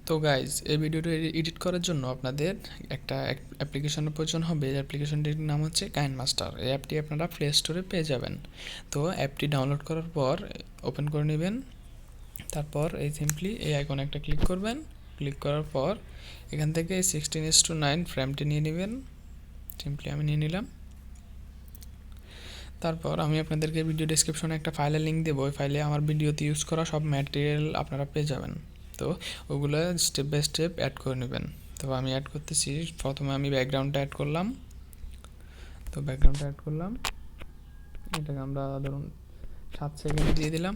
তো গাইজ এই ভিডিওটা এডিট করার জন্য আপনাদের একটা অ্যাপ্লিকেশনের প্রয়োজন হবে। এই অ্যাপ্লিকেশনটির নাম হচ্ছে কাইনমাস্টার। এই অ্যাপটি আপনারা প্লে স্টোরে পেয়ে যাবেন। তো অ্যাপটি ডাউনলোড করার পর ওপেন করে নেবেন। তারপর এই সিম্পলি এই আইকনে একটা ক্লিক করবেন। ক্লিক করার পর এখান থেকে 16:9 ফ্রেমটি নিয়ে নেবেন। সিম্পলি আমি নিয়ে নিলাম। তারপর আমি আপনাদেরকে ভিডিও ডেসক্রিপশনে একটা ফাইলের লিঙ্ক দেবো। ওই ফাইলে আমার ভিডিওতে ইউজ করা সব ম্যাটেরিয়াল আপনারা পেয়ে যাবেন। তো ওগুলো স্টেপ বাই স্টেপ অ্যাড করে নেবেন। তো আমি অ্যাড করতেছি। প্রথমে আমি ব্যাকগ্রাউন্ডটা অ্যাড করলাম। তো ব্যাকগ্রাউন্ডটা অ্যাড করলাম, এটাকে আমরা ধরুন 7 সেকেন্ড দিয়ে দিলাম।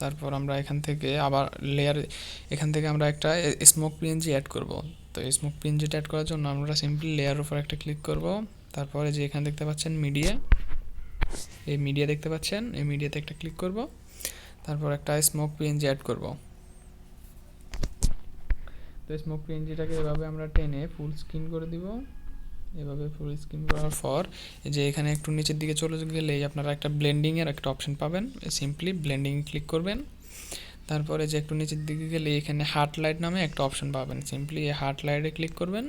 তারপর আমরা এখান থেকে আবার এখান থেকে আমরা একটা স্মোক পিএনজি অ্যাড করব। তো এই স্মোক পিএনজিটা অ্যাড করার জন্য আমরা সিম্পলি লেয়ার উপর একটা ক্লিক করব। তারপরে যে এখানে দেখতে পাচ্ছেন মিডিয়া, এই মিডিয়া দেখতে পাচ্ছেন, এই মিডিয়াতে একটা ক্লিক করব। তারপর একটা স্মোক পিএনজি অ্যাড করব। তো স্মোক পিএনজিটাকে এভাবে আমরা টেনে ফুল স্ক্রিন করে দিব। এভাবে ফুল স্ক্রিন করার পর যে এখানে একটু নিচের দিকে চলে গেলেই আপনারা একটা ব্লেন্ডিংয়ের একটা অপশন পাবেন। সিম্পলি ব্লেন্ডিং ক্লিক করবেন। তারপরে যে একটু নিচের দিকে গেলে এখানে হার্ট লাইট নামে একটা অপশন পাবেন। সিম্পলি এই হার্ট লাইটে ক্লিক করবেন।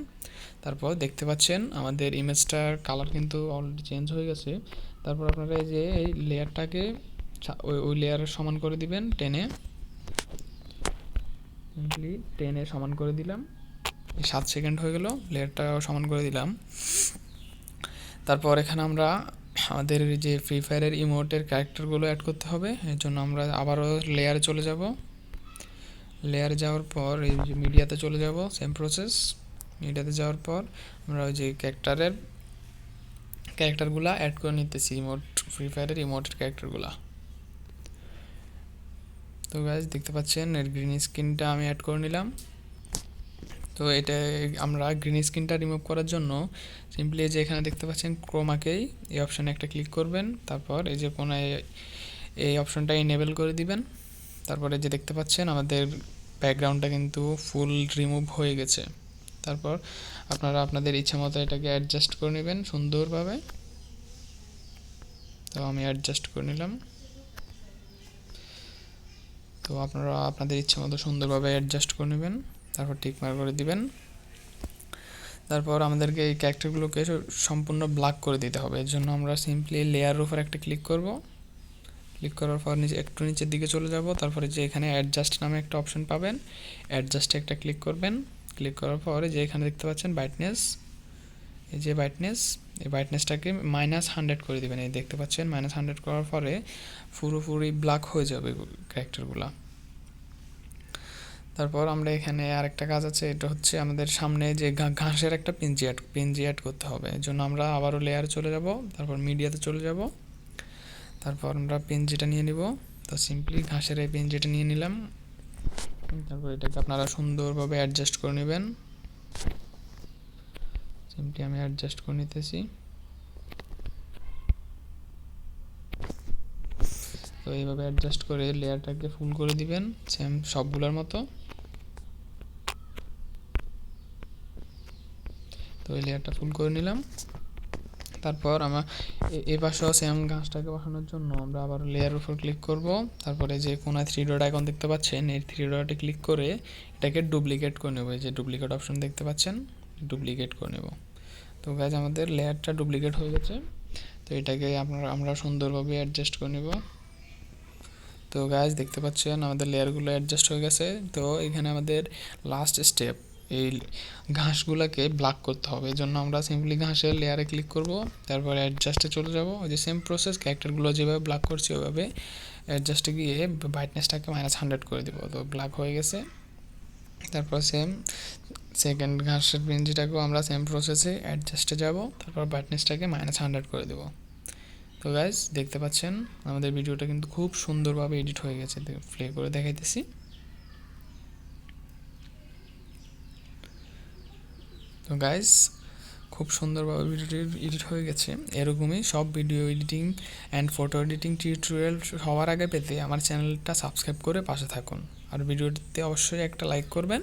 তারপর দেখতে পাচ্ছেন আমাদের ইমেজটার কালার কিন্তু অলরেডি চেঞ্জ হয়ে গেছে। তারপর আপনারা এই যে এই লেয়ারটাকে ওই লেয়ারের সমান করে দিবেন টেনে। সিম্পলি টেনে সমান করে দিলাম। 7 সেকেন্ড হয়ে গেল, লেয়ারটা সমান করে দিলাম। তারপর এখানে আমরা আমাদের যে ফ্রি ফায়ারের ইমোটের ক্যারেক্টারগুলো অ্যাড করতে হবে। এর জন্য আমরা আবারও লেয়ারে চলে যাব। লেয়ারে যাওয়ার পর এই যে মিডিয়াতে চলে যাব, সেম প্রসেস। মিডিয়াতে যাওয়ার পর আমরা ওই যে ক্যারেক্টারগুলো অ্যাড করে নিতেছি, ফ্রি ফায়ারের ইমোটের ক্যারেক্টারগুলো। তো গাইস দেখতে পাচ্ছেন এর গ্রিন স্ক্রিনটা আমি অ্যাড করে নিলাম। তো এটা আমরা গ্রিন স্ক্রিনটা রিমুভ করার জন্য সিম্পলি যে এখানে দেখতে পাচ্ছেন ক্রোমাকেই এই অপশানে একটা ক্লিক করবেন। তারপর এই যে কোনায় এই অপশনটা এনেবল করে দিবেন। তারপরে যে দেখতে পাচ্ছেন আমাদের ব্যাকগ্রাউন্ডটা কিন্তু ফুল রিমুভ হয়ে গেছে। তারপর আপনারা আপনাদের ইচ্ছে মতো এটাকে অ্যাডজাস্ট করে নেবেন সুন্দরভাবে। তো আমি অ্যাডজাস্ট করে নিলাম। তো আপনারা আপনাদের ইচ্ছে মতো সুন্দরভাবে অ্যাডজাস্ট করে নেবেন। তারপর টিক মার্ক করে দিবেন। তারপর আমাদেরকে এই ক্যারেক্টারগুলোকে সম্পূর্ণ ব্ল্যাক করে দিতে হবে। এর জন্য আমরা সিম্পলি লেয়ারের উপর একটা ক্লিক করব। ক্লিক করার পর একটু নিচের দিকে চলে যাব। তারপরে যে এখানে অ্যাডজাস্ট নামে একটা অপশন পাবেন, অ্যাডজাস্টে একটা ক্লিক করবেন। ক্লিক করার পরে যে এখানে দেখতে পাচ্ছেন ব্রাইটনেস, এই যে ব্রাইটনেস, এই ব্রাইটনেসটাকে -100 করে দেবেন। এই দেখতে পাচ্ছেন -100 করার পরে পুরোপুরি ব্ল্যাক হয়ে যাবে ক্যারেক্টারগুলো। তারপর আমরা এখানে আরেকটা কাজ আছে, এটা হচ্ছে আমাদের সামনে যে ঘাসের একটা পিএনজি অ্যাড করতে হবে। এর জন্য আমরা আবারও লেয়ারে চলে যাব, তারপর মিডিয়াতে চলে যাব। তারপর আমরা পিএনজিটা নিয়ে নিব। তো সিম্পলি ঘাসের এই পিএনজিটা নিয়ে নিলাম। তারপর এটাকে আপনারা সুন্দরভাবে অ্যাডজাস্ট করে নেবেন। সিম্পলি আমি অ্যাডজাস্ট করে নিতেছি। তো এইভাবে অ্যাডজাস্ট করে লেয়ারটাকে ফুল করে দিবেন সেম সবগুলোর মতো। তো এই লেয়ারটা ফুল করে নিলাম। তারপর আমার এই পাশেও সেম ঘাসটাকে বসানোর জন্য আমরা আবার লেয়ারের উপর ক্লিক করব। তারপরে যে কোনায় 3 ডট আইকন দেখতে পাচ্ছেন, এই 3 ডটে ক্লিক করে এটাকে ডুপ্লিকেট করে নেব। এই যে ডুপ্লিকেট অপশন দেখতে পাচ্ছেন, ডুপ্লিকেট করে নেব। তো গাইজ আমাদের লেয়ারটা ডুপ্লিকেট হয়ে গেছে। তো এটাকে আমরা সুন্দরভাবে অ্যাডজাস্ট করে নেব। তো গাইজ দেখতে পাচ্ছেন আমাদের লেয়ারগুলো অ্যাডজাস্ট হয়ে গেছে। তো এখানে আমাদের লাস্ট স্টেপ, এই ঘাসগুলোকে ব্ল্যাক করতে হবে। এই জন্য আমরা সিম্পলি ঘাসের লেয়ারে ক্লিক করব। তারপরে অ্যাডজাস্টে চলে যাব। ওই যে সেম প্রসেস, ক্যারেক্টারগুলো যেভাবে ব্ল্যাক করছি ওইভাবে অ্যাডজাস্টে গিয়ে ব্রাইটনেসটাকে -100 করে দেবো। তো ব্ল্যাক হয়ে গেছে। তারপর সেম সেকেন্ড ঘাসের পিএনজিটাকেও আমরা সেম প্রসেসে অ্যাডজাস্টে যাব। তারপর ব্রাইটনেসটাকে -100 করে দেবো। তো গাইজ দেখতে পাচ্ছেন আমাদের ভিডিওটা কিন্তু খুব সুন্দরভাবে এডিট হয়ে গেছে। প্লে করে দেখাইতেছি। তো গাইজ খুব সুন্দরভাবে ভিডিওটি এডিট হয়ে গেছে। এরকমই সব video editing and photo editing tutorial সবার আগে পেতে আমার চ্যানেলটা সাবস্ক্রাইব করে পাশে থাকুন। আর ভিডিওটিতে অবশ্যই একটা লাইক করবেন।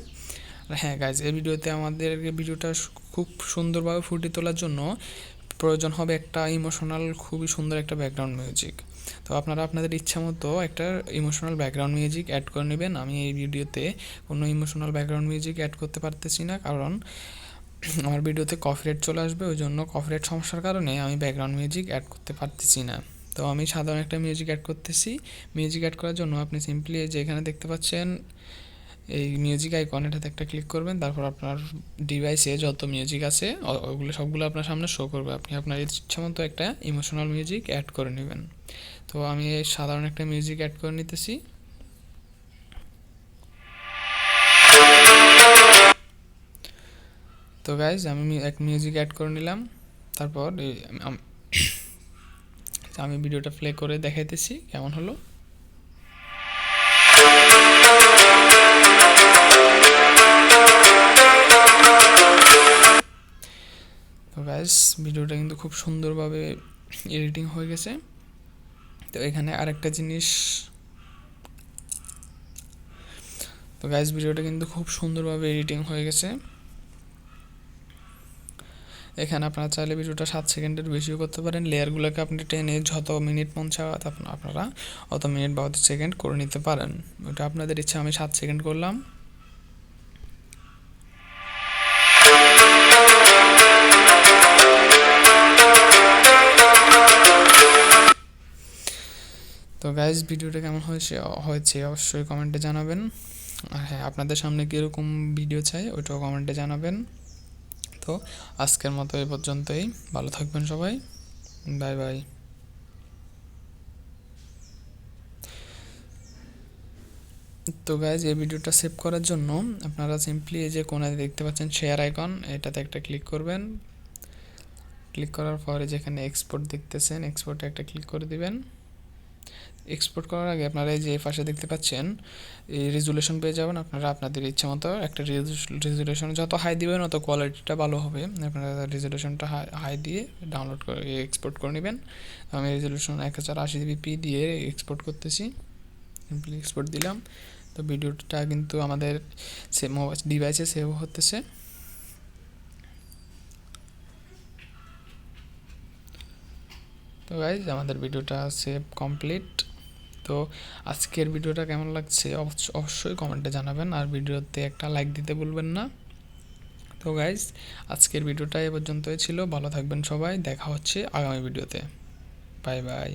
আর হ্যাঁ গাইজ, এই ভিডিওতে আমাদের ভিডিওটা খুব সুন্দরভাবে ফুটিয়ে তোলার জন্য প্রয়োজন হবে একটা ইমোশনাল খুবই সুন্দর একটা ব্যাকগ্রাউন্ড মিউজিক। তো আপনারা আপনাদের ইচ্ছা মতো একটা ইমোশনাল ব্যাকগ্রাউন্ড মিউজিক অ্যাড করে নেবেন। আমি এই ভিডিওতে কোনো ইমোশনাল ব্যাকগ্রাউন্ড মিউজিক অ্যাড করতে পারতেছি না, কারণ আমার ভিডিওতে কপিরাইট চলে আসবে। ওই জন্য কপিরাইট সমস্যার কারণে আমি ব্যাকগ্রাউন্ড মিউজিক অ্যাড করতে পারতেছি না। তো আমি সাধারণ একটা মিউজিক অ্যাড করতেছি। মিউজিক অ্যাড করার জন্য আপনি সিম্পলি যে এখানে দেখতে পাচ্ছেন এই মিউজিক আইকন, এটাতে একটা ক্লিক করবেন। তারপর আপনার ডিভাইসে যত মিউজিক আছে ওগুলো সবগুলো আপনার সামনে শো করবে। আপনি আপনার ইচ্ছা মতো একটা ইমোশনাল মিউজিক অ্যাড করে নেবেন। তো আমি সাধারণ একটা মিউজিক অ্যাড করে নিতেছি। তো গাইজ আমি এক মিউজিক অ্যাড করে নিলাম। তারপর আমি ভিডিওটা প্লে করে দেখাইতেছি কেমন হলো। তো গাইজ ভিডিওটা কিন্তু খুব সুন্দরভাবে এডিটিং হয়ে গেছে। তো এখানে আরেকটা জিনিস, তো গাইজ ভিডিওটা কিন্তু খুব সুন্দরভাবে এডিটিং হয়ে গেছে। এখানে আপনারা চাইলে ভিডিওটা 7 সেকেন্ডের বেশিও করতে পারেন। লেয়ারগুলোকে আপনি টেনে যত মিনিট মন চাওয়া আপনারা অত মিনিট বা অত সেকেন্ড করে নিতে পারেন, ওটা আপনাদের ইচ্ছা। আমি 7 সেকেন্ড করলাম। তো গাইজ ভিডিওটা কেমন হয়েছে অবশ্যই কমেন্টে জানাবেন। আর হ্যাঁ, আপনাদের সামনে কীরকম ভিডিও চাই ওইটাও কমেন্টে জানাবেন। তো আজকের মতো এই পর্যন্তই। ভালো থাকবেন সবাই। Bye bye. তো গাইজ এই ভিডিওটা সেভ করার জন্য আপনারা সিম্পলি এই যে কোণায় দেখতে পাচ্ছেন শেয়ার আইকন, এটাতে একটা ক্লিক করবেন। ক্লিক করার পরে যেখানে এক্সপোর্ট দেখতেছেন, এক্সপোর্টে একটা ক্লিক করে দিবেন। এক্সপোর্ট করার আগে আপনারা এই যে পাশে দেখতে পাচ্ছেন এই রেজুলেশন পেয়ে যাবেন। আপনারা আপনাদের ইচ্ছা মতো একটা রেজুলেশন যত হাই দিবেন অত কোয়ালিটিটা ভালো হবে। আপনারা রেজুলেশনটা হাই দিয়ে ডাউনলোড করে এক্সপোর্ট করে নেবেন। আমি রেজুলেশন 1080p দিয়ে এক্সপোর্ট করতেছি। সিম্পলি এক্সপোর্ট দিলাম। তো ভিডিওটা কিন্তু আমাদের ডিভাইসে সেভ হতেছে। তো গাইজ আমাদের ভিডিওটা সেভ কমপ্লিট। তো আজকের ভিডিওটা কেমন লাগছে অবশ্যই কমেন্টে জানাবেন, আর ভিডিওতে একটা লাইক দিতে ভুলবেন না। তো গাইজ আজকের ভিডিওটা এ পর্যন্তই ছিল। ভালো থাকবেন সবাই, দেখা হচ্ছে আগামী ভিডিওতে। Bye bye.